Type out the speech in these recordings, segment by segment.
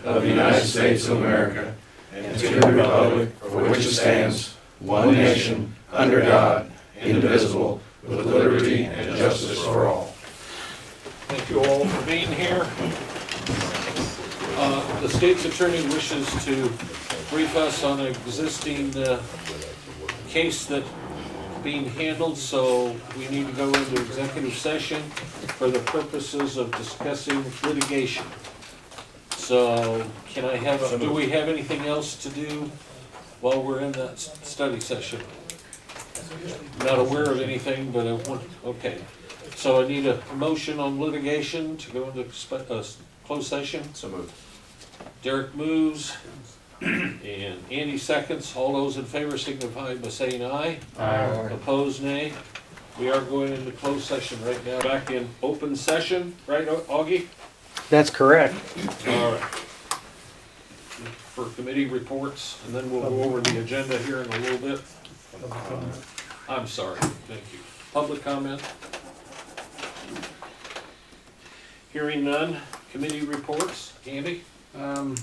of the United States of America and to the republic for which it stands, one nation, under God, indivisible, with liberty and justice for all. Thank you all for being here. The state's attorney wishes to brief us on an existing case that's being handled, so we need to go into executive session for the purposes of discussing litigation. So can I have, do we have anything else to do while we're in that study session? Not aware of anything, but I want, okay. So I need a motion on litigation to go into closed session. So moved. Derek moves, and Andy seconds. All those in favor signify by saying aye. Aye. Opposed, nay. We are going into closed session right now. Back in open session, right, Augie? That's correct. All right. For committee reports, and then we'll go over the agenda here in a little bit. I'm sorry, thank you. Public comment? Hearing none. Committee reports. Andy? I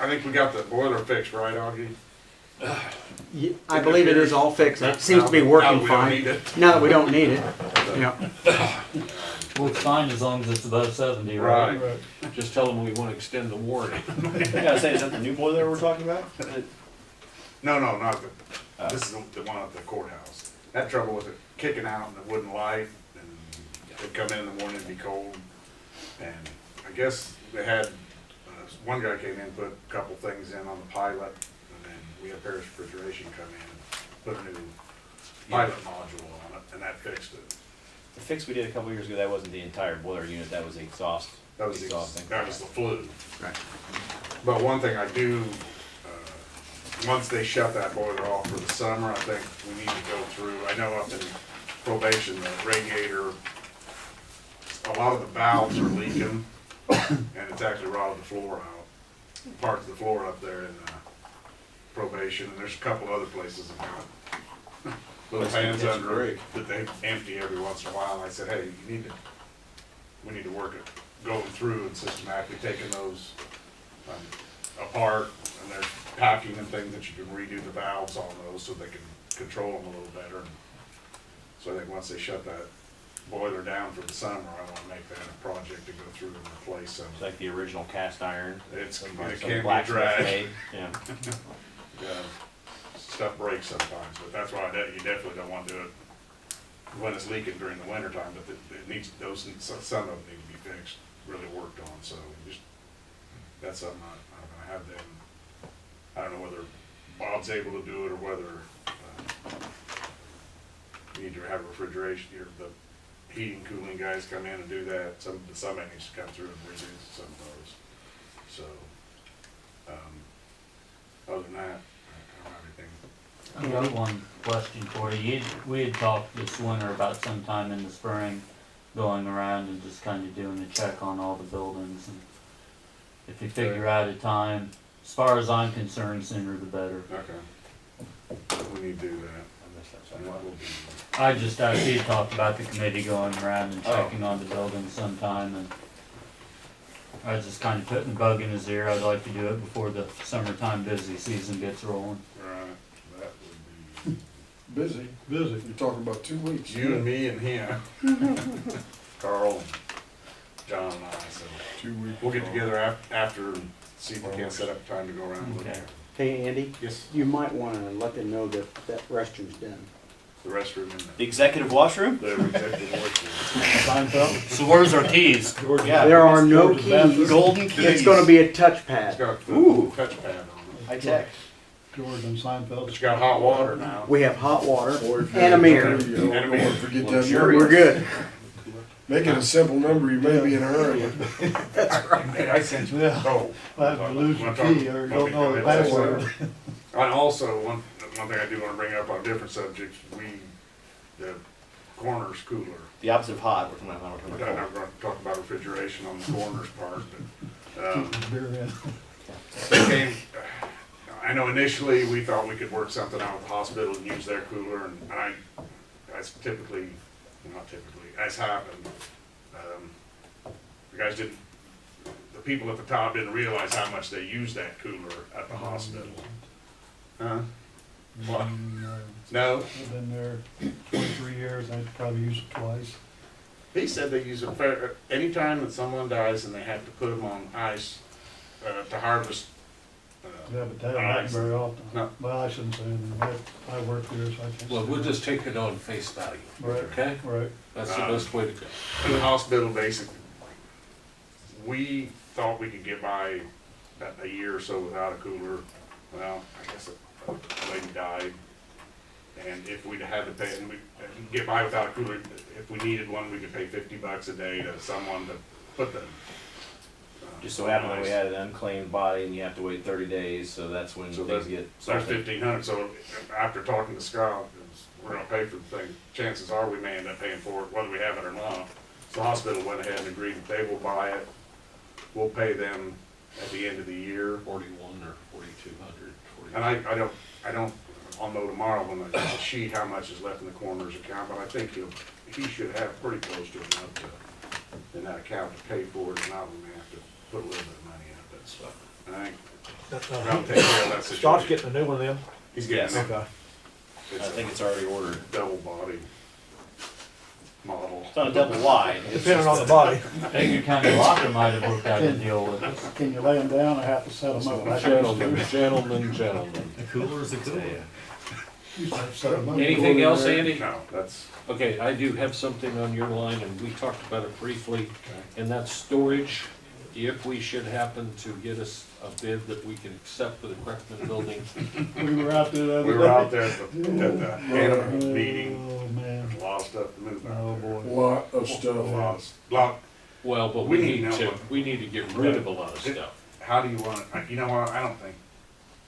think we got the boiler fixed, right, Augie? I believe it is all fixed. It seems to be working fine. Now that we don't need it. Yeah. Well, it's fine as long as it's above 70, right? Right. Just tell them we want to extend the warranty. I gotta say, is that the new boiler we're talking about? No, not the, this is the one at the courthouse. Had trouble with it kicking out and it wouldn't light, and it'd come in the morning, it'd be cold. And I guess they had, one guy came in, put a couple things in on the pilot, and then we had Parrish Refrigeration come in and put a new pilot module on it, and that fixed it. The fix we did a couple years ago, that wasn't the entire boiler unit, that was the exhaust. That was exhausting. that was the flue. Right. But one thing I do, once they shut that boiler off for the summer, I think we need to go through, I know up in probation, the radiator, a lot of the valves are leaking, and it's actually rotted the floor out. Parts of the floor up there in probation, and there's a couple other places that got little fans under it that they empty every once in a while. And I said, hey, we need to work it, going through and systematically taking those apart, and there's packing and things that you can redo the valves on those so they can control them a little better. So I think once they shut that boiler down for the summer, I want to make that a project to go through and replace them. It's like the original cast iron. It Some can't be blacksmith dragged. made, yeah. Stuff breaks sometimes, but that's why you definitely don't want to do it when it's leaking during the winter time, but it needs, some of them need to be fixed, really worked on, so just, that's something I'm gonna have them, I don't know whether Bob's able to do it or whether, you need to have refrigeration, the heating, cooling guys come in and do that, somebody needs to come through and redo some of those, so, other than that, I don't have anything. I got one question for you. We had talked this winter about sometime in the spring going around and just kind of doing a check on all the buildings. And if you figure out a time, as far as I'm concerned, sooner the better. Okay. We need to do that. And that will be, I just actually had talked about the committee going around and checking on the buildings sometime, and I was just kind of putting the bug in his ear. I'd like to do it before the summertime busy season gets rolling. right, that would Busy. You're talking about 2 weeks. be you and me and him. Carl, John and I, so 2 weeks. we'll get together after and see if we can set up a time to go around and look at Okay. it. Hey, Andy, Yes, you might want to let them know that that restroom's done. the restroom and The executive washroom? the executive workroom. So where's our keys? Yeah. There are no keys. Golden keys. It's gonna be a It's touchpad. got the Ooh. touchpad on it. High tech. George and Seinfeld. It's got hot water now. We have hot water and a mirror. And a mirror. Forget that Sure. We're good. Make it a simple number, you may be in a hurry. I sent you. Yeah. Oh. Well, if you lose your key or don't know the password. And also, one thing I do want to bring up on different subjects, the coroner's cooler. The opposite of hot, we're talking I'm about not going to talk about refrigeration on the coroner's part, but, they came, I know initially we thought we could work something out with the hospital and use their cooler, and as typically, not typically, as happened, the guys didn't the people at the top didn't realize how much they used that cooler at the hospital. Huh? What? No? I've been there 23 years, I've probably used it twice. He said they use it for, anytime that someone dies and they have to put them on ice, to harvest, Yeah, but that not very often. No. Well, I shouldn't say anything, I work there, so I can't. Well, say we'll that. just take it on face value, Right, okay? right. That's the best way to go. in the hospital, basically, we thought we could get by a year or so without a cooler. Well, I guess a lady died, and if we'd had to pay, and we get by without a cooler, if we needed one, we could pay $50 a day to someone to put the. Just so happened that we had an unclaimed body and you have to wait 30 days, so that's when So things get. So that's $1,500, so after talking to Scott, 'cause we're gonna pay for the thing, chances are we may end up paying for it, whether we have it or not. So the hospital went ahead and agreed that they will buy it, we'll pay them at the end of the year. 41 or 4,200. And I don't, I'll know tomorrow when I get the sheet how much is left in the coroner's account, but I think he should have pretty close to enough in that account to pay for it, and not we may have to put a little bit of money in it, but, and I think I'll take care of that situation. Scott's getting a new one then? He's getting it. Okay. I think it's already ordered. a double body model. It's not a double wide. It's Depending just on the body. Edgar County Locker might have worked out a deal with us. Can you lay them down or have to set them up? I Gentlemen. The cooler is a cooler. used to set 'em up. Anything else, Andy? No, that's, Okay, I do have something on your line, and we talked about it briefly, and that's storage. If we should happen to get us a bid that we can accept for the Kreckman building, We were out there the other day. we were out there at the Hannah meeting, Oh, man. a lot of stuff to move Oh, out there. boy. Lot of A stuff. lot, well, but We we need need to to, know. we need to get rid of a lot of stuff. how do you want it, you know what, I don't think,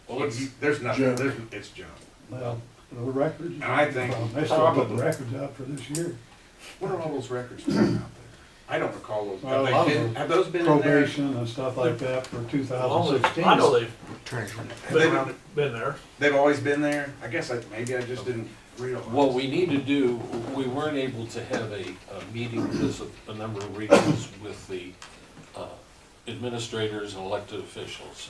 Well, it's, there's nothing, Junk. it's junk. Well, the records. And I think They still put the probably- records out for this year. What are all those records doing out there? I don't recall those, Well, a lot of them. have those been in there? Probation and stuff like that for 2016. I know they've Have been they around, been there. They've always been there, I guess maybe I just didn't realize. what we need to do, we weren't able to have a meeting because of a number of reasons with the administrators and elected officials.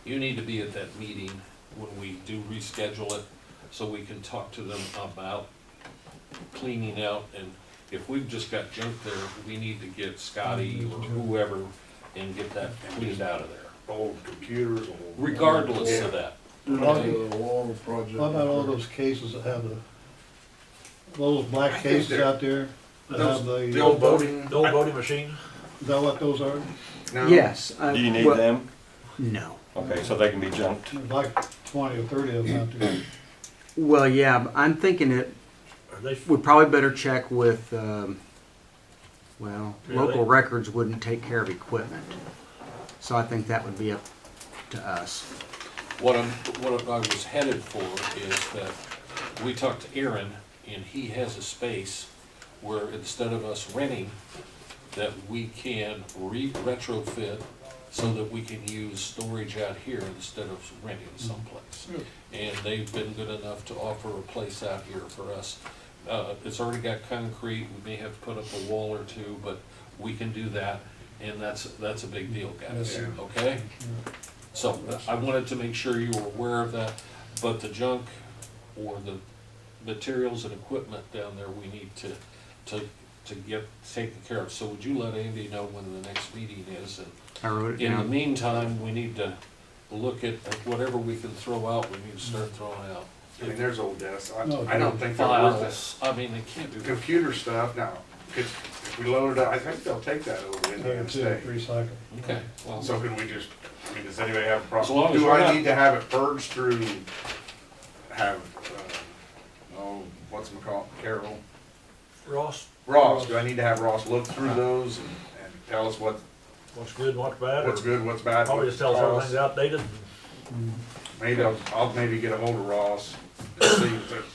You need to be at that meeting when we do reschedule it, so we can talk to them about cleaning out, and if we've just got junk there, we need to get Scotty or whoever and get that cleaned out of there, Old computers, old. regardless of that. Did a long project. What about all those cases that have those I black think cases they're- out there that have The old voting. The old voting machine. Is that what those are? No. Yes. Do you need well, them? No. Okay, so they can be junked. There's like 20 or 30 of them out there. Well, yeah, but I'm thinking it, Are they, we probably better check with, well, Really? local records wouldn't take care of equipment. So I think that would be up to us. What I was headed for is that we talked to Aaron, and he has a space where instead of us renting, that we can retrofit so that we can use storage out here instead of renting someplace. And they've been good enough to offer a place out here for us. It's already got concrete, we may have to put up a wall or two, but we can do that, and that's a big deal, guys, Yeah. okay? So I wanted to make sure you were aware of that, but the junk or the materials and equipment down there, we need to get taken care of. So would you let Andy know when the next meeting is? And I wrote it in the down. meantime, we need to look at whatever we can throw out, we need to start throwing out. I mean, there's old desks, No, I don't think they're worth Files, I mean, they can't it. be. Computer stuff, now, if we load it up, I think they'll take that over to Indiana State. Recycle. Okay, well, So can we just, I mean, does anybody have a As long problem? as Do we're I not- need to have it purged through, Carol? Ross, Do I need to have Ross look through those and tell us what's what's good, what's bad? or good, what's bad? Probably what just tell us costs? everything's outdated. Maybe I'll maybe get a hold of Ross and see if there's,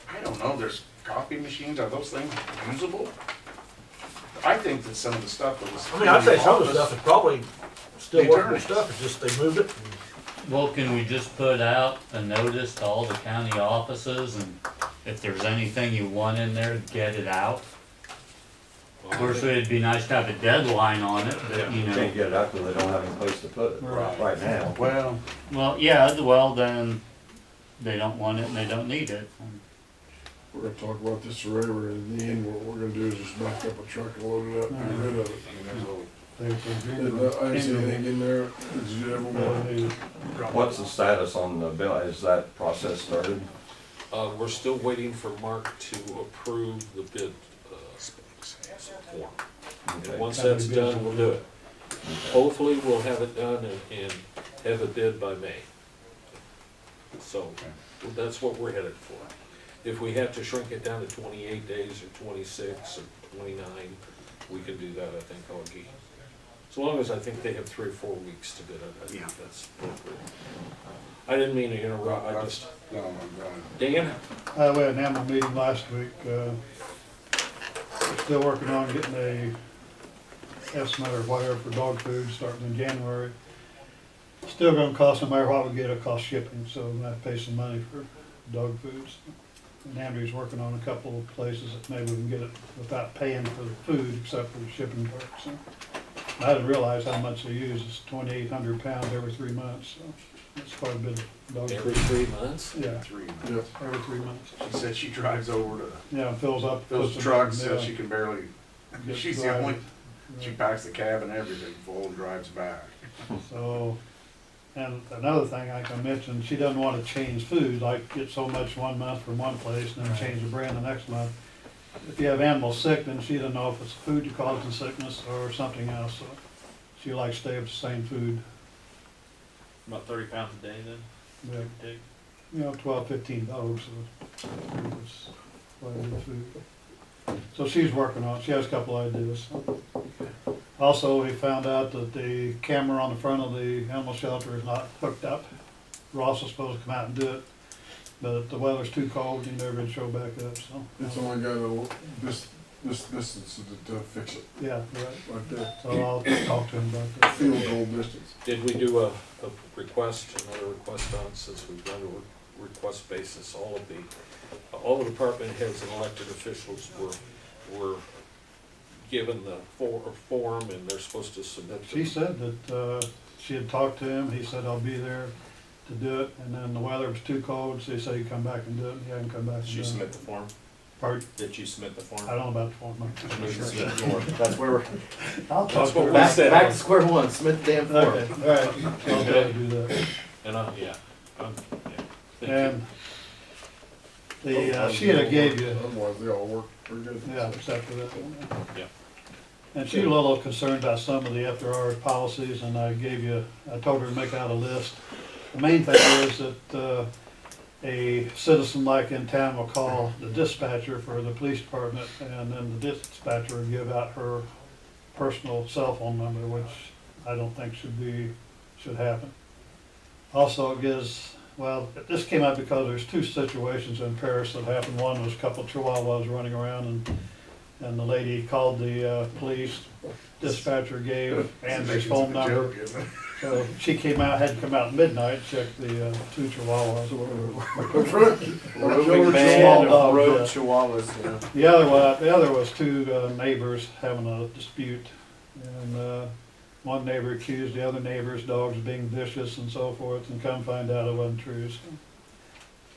I don't know, there's copy machines, are those things usable? I think that some of the stuff that was. I mean, I'd say some of the in stuff is probably still The workable attorneys. stuff, it's just they moved it. Well, can we just put out a notice to all the county offices, and if there's anything you want in there, get it out? Of course, it'd be nice to have a deadline on it, but you You know. can't get it out because they don't have any place to put it right now. Well, Well, yeah, well then, they don't want it and they don't need it. We're gonna talk about this forever, and in the end, what we're gonna do is just back up a truck and load it up and get rid of it. I didn't see anything in there. Did you ever want? What's the status on the bill? Is that process started? We're still waiting for Mark to approve the bid, form. Okay. And once that's done, we'll do it. Hopefully, we'll have it done and have a bid by May. So, that's what we're headed for. If we have to shrink it down to 28 days or 26 or 29, we can do that, I think, Augie. As long as I think they have 3 or 4 weeks to bid it, I think that's appropriate. I didn't mean to interrupt, I just, no, I'm going. Dan? We had an animal meeting last week, we're still working on getting a estimate or whatever for dog food starting in January. Still gonna cost, no matter what we get, it'll cost shipping, so we're gonna have to pay some money for dog foods. And Andrew's working on a couple of places that maybe we can get it without paying for the food except for the shipping part, so. I didn't realize how much they use, it's 2,800 pounds every 3 months, so that's quite a bit of dog Every food. 3 months? Yeah, 3 months. Yep. every 3 months. She said she drives over to Yeah, fills up. those puts them trucks, in, says she can barely, gets she's the dried. only, she packs the cab and everything full and drives back. So, and another thing I can mention, she doesn't wanna change food, like get so much 1 month from one place and then change the brand the next month. If you have animals sick, then she doesn't know if it's food that causes sickness or something else, so she likes to stay with the same food. About 30 pounds a day then? We have, Take. you know, 12, 15 dogs, so it's quite a bit of food. So she's working on it, she has a couple ideas. Also, we found out that the camera on the front of the animal shelter is not hooked up. Ross was supposed to come out and do it, but the weather's too cold, he never did show back up, so. It's only got this distance to fix it, Yeah, right, right there. so I'll talk to him about that. Field goal distance. Did we do a request, another request on, since we've done a request basis, all the department heads and elected officials were given the form and they're supposed to submit. She said that, she had talked to him, he said, I'll be there to do it, and then the weather was too cold, so he said he'd come back and do it, and he hadn't come back and Did you done it. submit the form? Pardon? Did you submit the form? I don't know about the form, You should submit the no. form. That's where we're, I'll talk That's to what her. we back, said. back to square one, submit the damn form. Okay, all right, I'll try to do that. And yeah. Thank you. And the sheet I gave you, Otherwise, they all work pretty good. yeah, except for that one. Yeah. And she's a little concerned about some of the after-hours policies, and I told her to make out a list. The main thing is that, a citizen like in town will call the dispatcher for the police department, and then the dispatcher will give out her personal cell phone number, which I don't think should happen. Also, it gives, well, this came up because there's 2 situations in Paris that happened. One was a couple of chihuahuas running around, and the lady called the police. Dispatcher gave Andrew's phone number. So she had to come out at midnight, check the 2 chihuahuas or whatever. Roving band Small of dogs, road yeah. chihuahuas, you know. The other was 2 neighbors having a dispute, and one neighbor accused the other neighbor's dogs of being vicious and so forth, and come find out it wasn't true.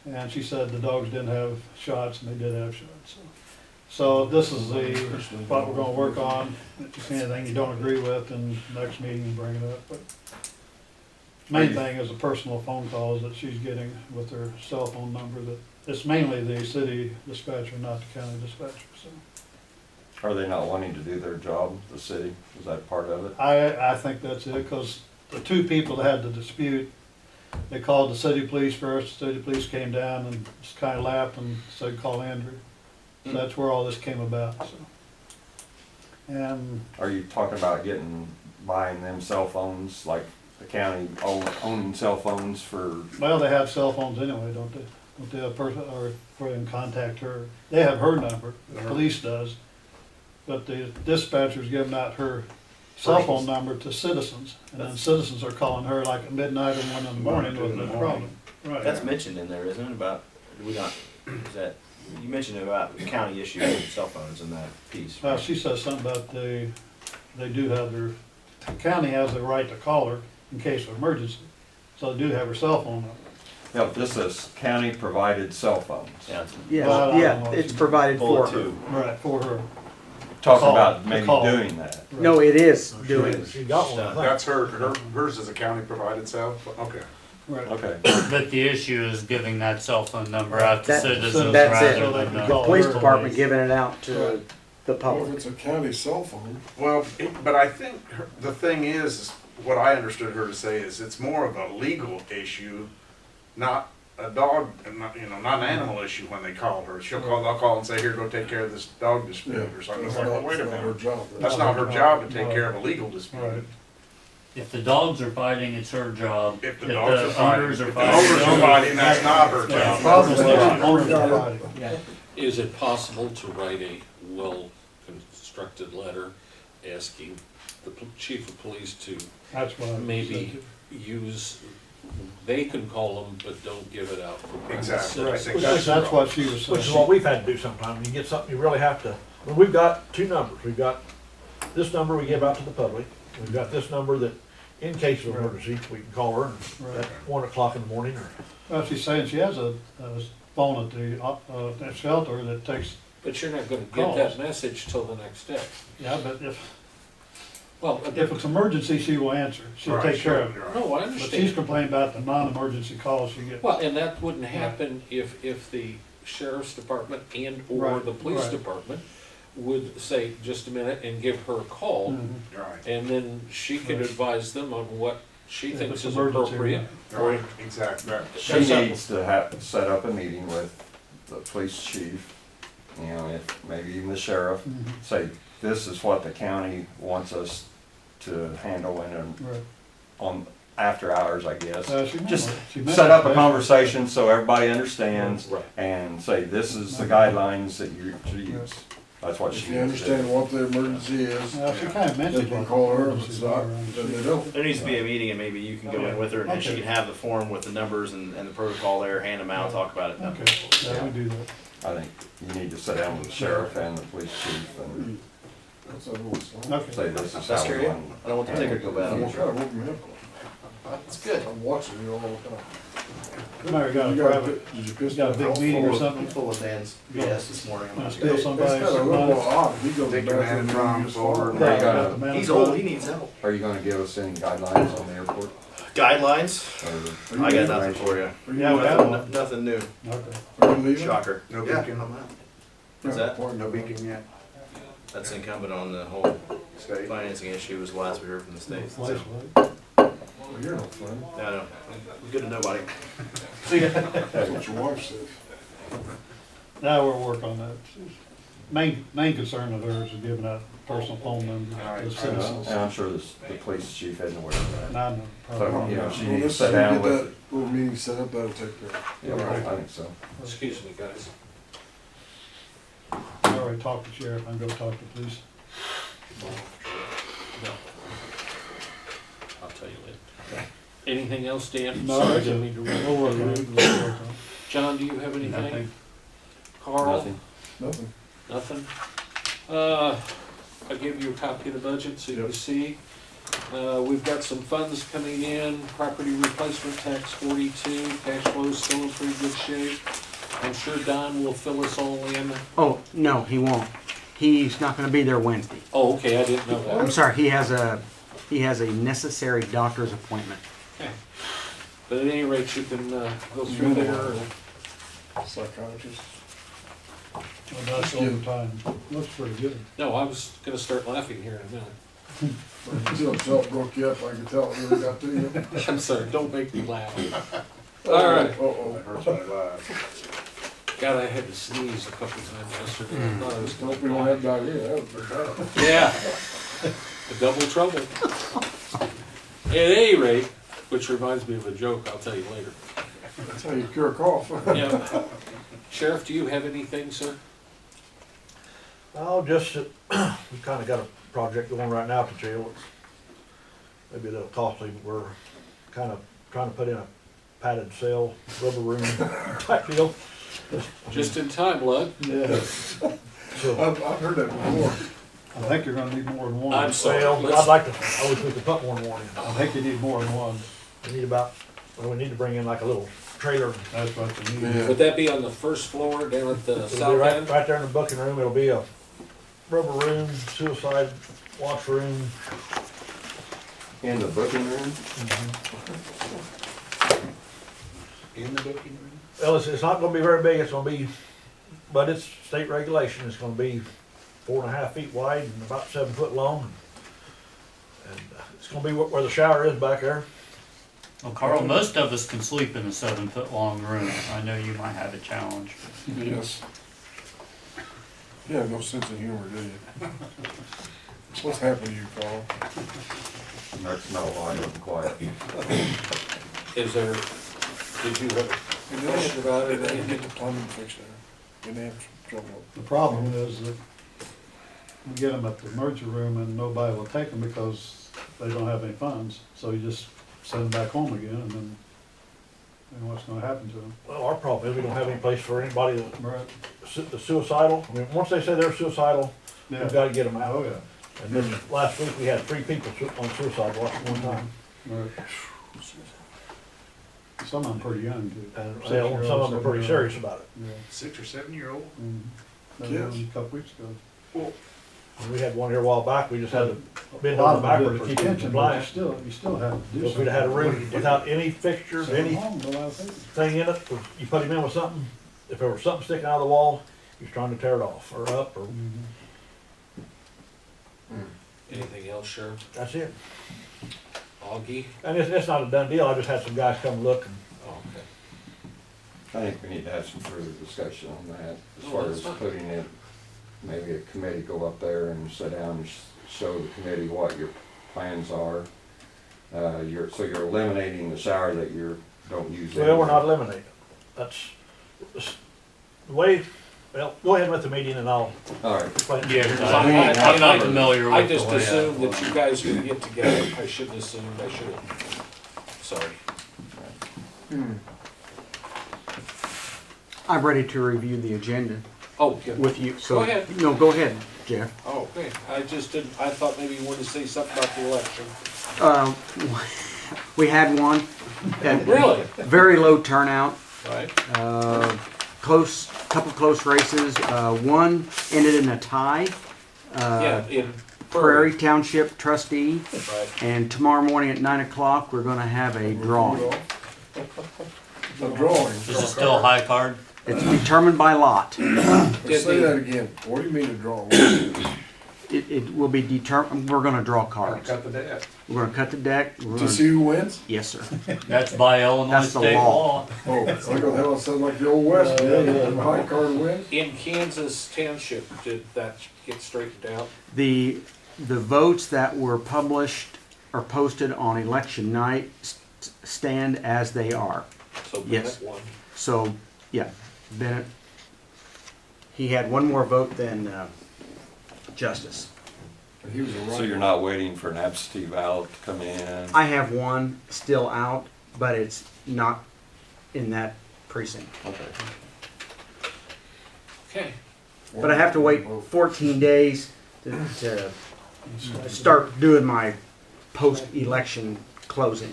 And she said the dogs didn't have shots, and they did have shots. So this is what we're gonna work on. If you see anything you don't agree with, in the next meeting, you bring it up. But main thing is the personal phone calls that she's getting with her cell phone number, that it's mainly the city dispatcher, not the county dispatcher, so. Are they not wanting to do their job, the city? Is that part of it? I think that's it, because the 2 people that had the dispute, they called the city police first, the city police came down and just kinda laughed and said, call Andrew. So that's where all this came about, so. And Are you talking about buying them cell phones, like the county owning cell phones for, well, they have cell phones anyway, don't they? Don't they have a person, or for them to contact her? They have her number, the police does. But the dispatcher's giving out her cell phone number to citizens. And then citizens are calling her like at midnight and 1 in the morning with no problem. Right. That's mentioned in there, isn't it, about, do we not, is that You mentioned about the county issue with cell phones and that piece. Now, she says something about they do have the county has the right to call her in case of emergency. So they do have her cell phone number. Yeah, this is county-provided cell phones. Yeah. Yeah, Well, I don't yeah, know. it's provided for Bullet her. two. Right, for her. Talk Call, about the maybe call. doing that. No, it is doing it. She got one, I think. That's hers is a county provided cell, okay. Right. Okay. But the issue is giving that cell phone number out to That- citizens that's it. rather So they than can the call Police her. department giving it out to Right. the Well, if public. it's a county cell phone, Well, but I think the thing is, what I understood her to say is it's more of a legal issue, not a dog, not an animal issue when they call her. They'll call and say, here, go take care of this dog dispute yeah. or something. It's It's like, not, well, wait a it's not her minute. job. That's not her job to take care of a legal dispute. Right. If the dogs are fighting, it's her job. If the dogs are fighting, owners if are the owners are fighting, that's not her The job. problem is the owners are fighting. Yeah. Is it possible to write a well-constructed letter asking the chief of police to That's what I maybe use, they can call them, but don't give it out for private Exactly. I citizens? think Which that's is, the that's problem. what she was Which is saying. what we've had to do sometimes. You get something, you really have to, well, we've got two numbers. We've got this number we give out to the public. We've got this number that, in case of emergency, we can call her Right. at 1 o'clock in the morning or. Well, she's saying she has a phone at the shelter that takes, But you're not gonna get that Calls. message till the next day. yeah, but Well, if it's emergency, she will answer. She'll Right, take care of it. right. no, I But she's understand. complaining about the non-emergency calls she gets. Well, and that wouldn't happen if the sheriff's department and or Right, the police right. department would say, just a minute, and give her a call, Mhm. Right, and then she could Right. advise them on what she If thinks it's is emergency or appropriate. right, exactly. She That's not- needs to have, set up a meeting with the police chief, you know, if, maybe even the sheriff, Mhm. say, this is what the county wants us to handle in Right. on after hours, I guess. She Just mentioned set up a that. conversation so everybody understands Right. and say, this is the guidelines that you're to use. That's what If she you needs to understand do. what the emergency is, Well, she kind of they mentioned can what call her, if emergencies it's are not, around then here. they don't. There needs to be a meeting and maybe you can go in with her and she Okay. can have the form with the numbers and the protocol there, hand them out, talk about it. Okay, yeah, we do that. I think you need to sit down with the sheriff and the police chief and That's a little slow. Okay. say, this is That how scare we you? want. I don't want the ticker to go I'm bad. trying to work me up. That's good. I'm watching you all the time. Mary got a You got private, did you piss got a that big off? meeting or something? Full of Dan's BS this morning. I'm Gonna not steal sure. It's somebody's kind of a little money? odd, he goes Take back your man and and drums over and- Are you Got gonna- the man He's in front. old, he needs help. Are you gonna give us any guidelines on the airport? Guidelines? Or- I got nothing for you. Are you Yeah, we leaving? have one. Nothing new. Okay. Are you leaving? Shocker. No Yeah, beacon? I'm out. What's that? No beacon yet? That's incumbent on the whole State? financing issue was the last we heard from the state. So, Flashlight. Well, you're no fun. I know. Good to nobody. That's what your wife said. Now we'll work on that. Main concern of hers is giving out personal phone numbers Right. to citizens. And I'm sure the police chief isn't aware of that. And I know, So, probably you know, not. she Well, needs to this sit is- down get with, that little meeting set up, that'll take care of it. yeah, I think so. Excuse me, guys. I already talked to sheriff, I'm gonna talk to police. No. I'll tell you later. Anything else, Dan? No, Sorry, that's didn't it. mean to read. We'll work on it. We'll work on it. John, do you have anything? Nothing. Carl? Nothing. Nothing. Nothing? I gave you a copy of the budget so you can see. We've got some funds coming in, property replacement tax 42, cash flow's still in pretty good shape. I'm sure Don will fill us all in. Oh, no, he won't. He's not gonna be there Wednesday. Oh, okay, I didn't know I'm that. sorry, he has a necessary doctor's appointment. Okay. But at any rate, you can go through there. Psychologist. Well, that's overtime. Looks pretty good. No, I was gonna start laughing here in a minute. Until Phil broke you up, I could tell it really got to you. I'm sorry, don't make me laugh. All right. Uh-oh. That hurts my life. God, I had to sneeze a couple times yesterday. I thought I was Hope we gonna don't die. have diarrhea, that would be bad. Yeah, the double trouble. At any rate, which reminds me of a joke I'll tell you later. That's how you cure a cough. Yeah. Sheriff, do you have anything, sir? Oh, just, that we've kinda got a project going right now at the jail. It's maybe a little costly, but we're kinda trying to put in a padded cell, rubber room type deal. Just in time, Lud. Yeah, So, I've heard that before. I think you're gonna need more than one. I'm sorry. well, I'd like to, I wish we could put more than one in. I think you need more than one. We need about, well, we need to bring in like a little trailer. That's what you need. Yeah. Would that be on the first floor down at the It'll be south right, end? right there in the booking room, it'll be a rubber room, suicide washroom. In the booking room? In the booking room? Well, it's not gonna be very big, it's gonna be, but it's state regulation, it's gonna be 4.5 feet wide and about 7 foot long. And it's gonna be where the shower is back there. Well, Carl, most of us can sleep in a 7 foot long room. I know you might have a challenge. Yes. You have no sense of humor, do you? What's happened to you, Carl? That's no, I am quiet. Is there, did you have a question about it? They didn't get the plumbing fixed there. Didn't have trouble. The problem is that we get them at the emergency room and nobody will take them because they don't have any funds. So you just send them back home again and then, what's gonna happen to them? Well, our problem is we don't have any place for anybody that Right. that's suicidal. I mean, once they say they're suicidal, Yeah. we've gotta get them out. Oh, yeah. And then last week, we had 3 people on suicide watch at one time. Right. Some of them pretty young too. And well, some of them are pretty serious about it. Yeah. 6 or 7 year old. That Yes. was a couple weeks ago. And we had one here a while back, we just had to bend A lot over of them backwards did to keep it detention, but compliant. you still have to do If we'd have had a room without any fixtures, Send them anything home, go out there. in it, you put him in with something, if there was something sticking out of the wall, he was trying to tear it off, or up, or, Anything else, Sheriff? that's it. Augie? And it's not a done deal, I just had some guys come look, and Oh, okay. I think we need to have some further discussion on that, as Oh, far that's as fine. putting it, maybe a committee go up there and sit down and show the committee what your plans are. So you're eliminating the shower that you don't use. well, we're anymore. not eliminating. That's, the way, well, go ahead with the meeting and I'll All right, explain. Yeah, 'cause I- I'm not familiar with I the just layout. assumed that you guys would get together. I shouldn't assume, I should have. Sorry. I'm ready to review the agenda Oh, good. with you, so. Go ahead. No, go ahead, Jeff. Oh, okay. I just didn't, I thought maybe you wanted to say something about the election. We had one, at Really? very low turnout, Right? couple close races. One ended in a tie. Yeah, in Prairie Township trustee, Right. and tomorrow morning at 9 o'clock, we're gonna have a drawing. A drawing. Is it still a high card? It's determined by lot. Let's say that again. What do you mean a drawing? It will be determined, we're gonna draw cards. Cut the debt. We're gonna cut the deck. We're To gonna- see who wins? Yes, sir. That's by Illinois That's the state law. law. Oh, like the hell, it sounds like the old west. The high card wins? In Kansas Township, did that get straightened out? The votes that were published or posted on election night stand as they are. So Yes. Bennett won. So, yeah, Bennett, he had one more vote than Justice. He was a so right. you're not waiting for an absentee ballot to come in? I have one still out, but it's not in that precinct. Okay. Okay. But I have to wait 14 days to start doing my post-election closing.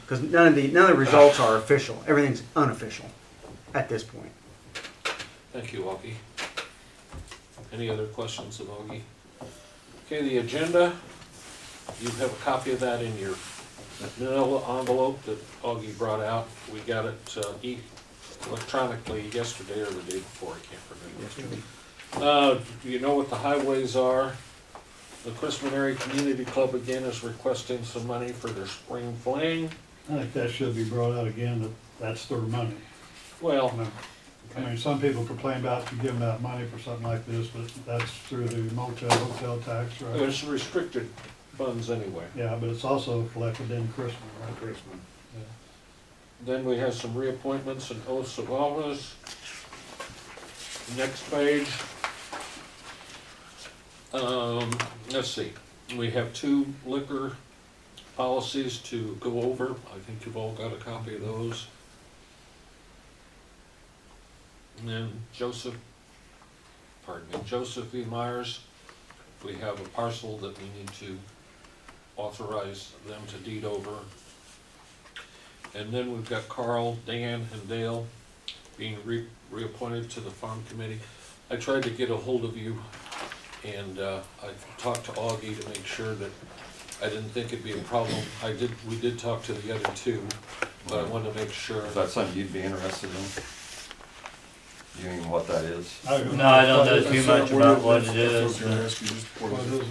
Because none of the results are official. Everything's unofficial at this point. Thank you, Augie. Any other questions of Augie? Okay, the agenda, you have a copy of that in your manila envelope that Augie brought out. We got it electronically yesterday or the day before, I can't remember. Do you know what the highways are? The Chrisman Area Community Club again is requesting some money for their spring fling. I think that should be brought out again, that that's their money. Well, I mean, some people complain about you giving out money for something like this, but that's through the motel, hotel tax, right? it's restricted funds anyway. Yeah, but it's also collected in Christmas, right? Christmas. Then we have some reappointments and oaths of office. Next page. Let's see, we have 2 liquor policies to go over. I think you've all got a copy of those. And then Joseph V. Myers, we have a parcel that we need to authorize them to deed over. And then we've got Carl, Dan, and Dale being reappointed to the farm committee. I tried to get a hold of you, and I talked to Augie to make sure that I didn't think it'd be a problem. We did talk to the other two, but I wanted to make sure. Is that something you'd be interested in? You mean what that is? No, I don't know too much about what it That's is. what I was gonna ask you, just what What is is it? it?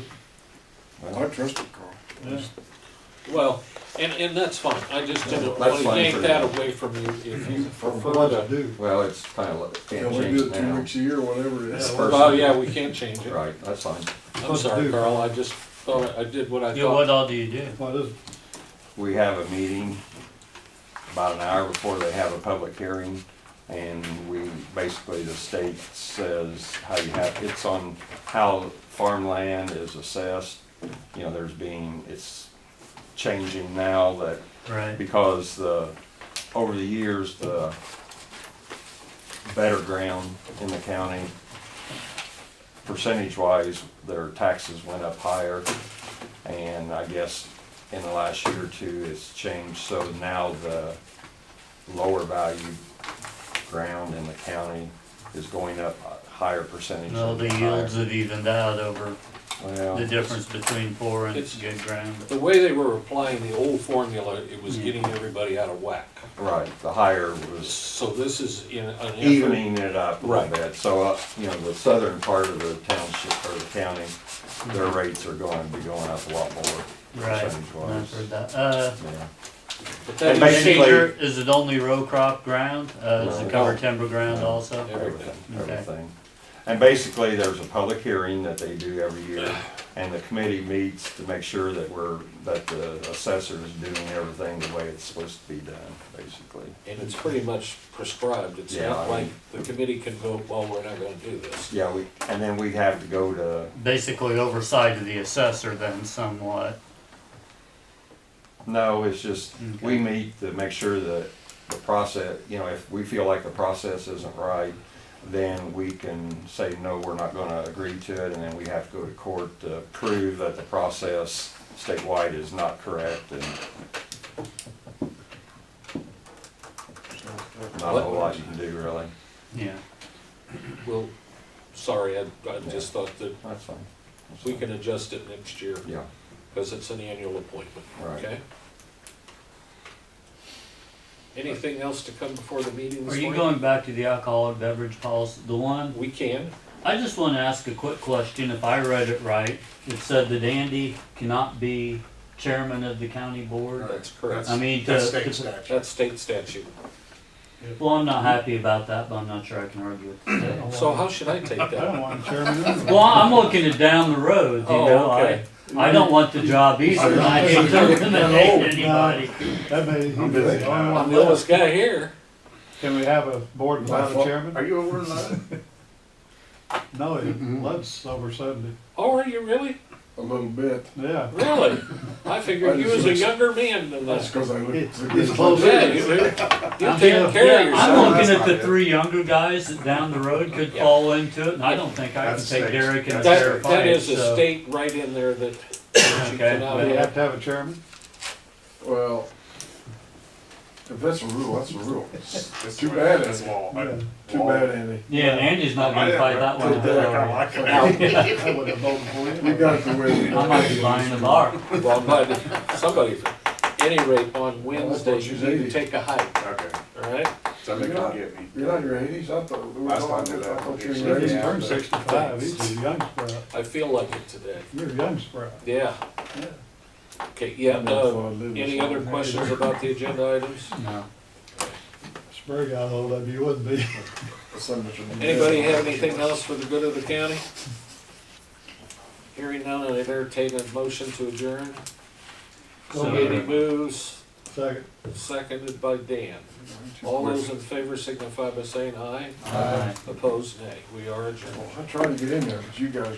Well, I trust it, Carl. Yeah. Well, and that's fine. I just didn't That's want to fine yank for that now. away from you if you What prefer does it to. do? Well, it's kind of, Yeah, can't we change do it it 2 now. weeks a year, whatever it is. Yeah, First- Well, yeah, we can't change it. Right, that's fine. I'm What's it sorry, do? Carl. I just thought I did what I Yeah, what thought. all do you do? What is it? We have a meeting about an hour before they have a public hearing, and we, basically, the state says how you have, it's on how farmland is assessed. You know, it's changing now that, Right. because over the years, the better ground in the county, percentage-wise, their taxes went up higher, and I guess in the last year or two, it's changed, so now the lower valued ground in the county is going up a higher percentage. Well, the than yields higher. have evened out over Well, the difference between poor and It's- good ground. The way they were applying the old formula, it was Yeah. getting everybody out of whack. right, the higher was So this is in an effort. evening it up a little Right. bit. So, the southern part of the township, or the county, their rates are going to be going up a lot more Right, percentage-wise. I've heard that. Yeah. But And that basically- Is it only row crop ground? Does it No. cover timber ground also? Everything. Okay. Everything. And basically, there's a public hearing that they do every year, and the committee meets to make sure that the assessor is doing everything the way it's supposed to be done, basically. And it's pretty much prescribed. It's Yeah, not I like mean- the committee can vote, well, we're not gonna do this. Yeah, and then we have to go to, Basically oversight of the assessor then somewhat. no, it's just, we Okay. meet to make sure that the process, if we feel like the process isn't right, then we can say, no, we're not gonna agree to it, and then we have to go to court to prove that the process statewide is not correct, and not a whole lot you can do, really. Yeah. Well, sorry, I just thought that That's fine. That's we fine. can adjust it next year, Yeah, because it's an annual appointment, right. okay? Anything else to come before the meeting this Are you morning? going back to the alcoholic beverage policy, the one? We can. I just want to ask a quick question. If I read it right, it said that Andy cannot be chairman of the county board. That's correct. I mean, That's state statute. That's state statute. well, I'm not happy about that, but I'm not sure I can argue with the state. So how should I take I don't that? want chairman anyway. Well, I'm looking at down the road, you Oh, know, okay. I don't want the job either, I hate to eliminate anybody. That may, I'm busy now. I'm can the oldest guy here. we have a board without a chairman? Are you over in line? No, Lud's over 70. Oh, are you really? A little bit. Yeah. Really? I figured you was a younger man than That's that. because I look. He's close. Yeah, you do. You I'm take care of I'm yourself. looking at the three younger guys that down the road could Yeah. fall into it, and I don't think I can That's take state. Derek and That- Sarah That is a so- state right in there that you Okay, cannot Do you have. have to have a chairman? Well, if that's a rule, that's a rule. Too bad, That's Andy. law. Yeah. Too bad, Andy. Yeah, and Andy's not gonna fight that one. Today, like it. I would have voted for You you. got it the way. I might be buying a bar. Well, I'm glad that somebody, at any rate, on Wednesday, what you she's need to 80. take a hike, Okay, all right? somebody You're come not- get me. You're not in your eighties, I thought. we were Last time I talking did that, about- I thought you were he's in your He's 80s. turned 65, he's a young sprout. I feel like it today. You're a young sprout. Yeah. Okay, yeah, any Any other questions about the agenda items? No. Spur got hold of you, wouldn't be. Anybody have anything else for the good of the county? Hearing none, I entertain a motion to adjourn. So Katie moves, Second. seconded by Dan. All those in favor signify by saying aye. Aye. Opposed, nay. We are adjourned. I tried to get in there, but you guys were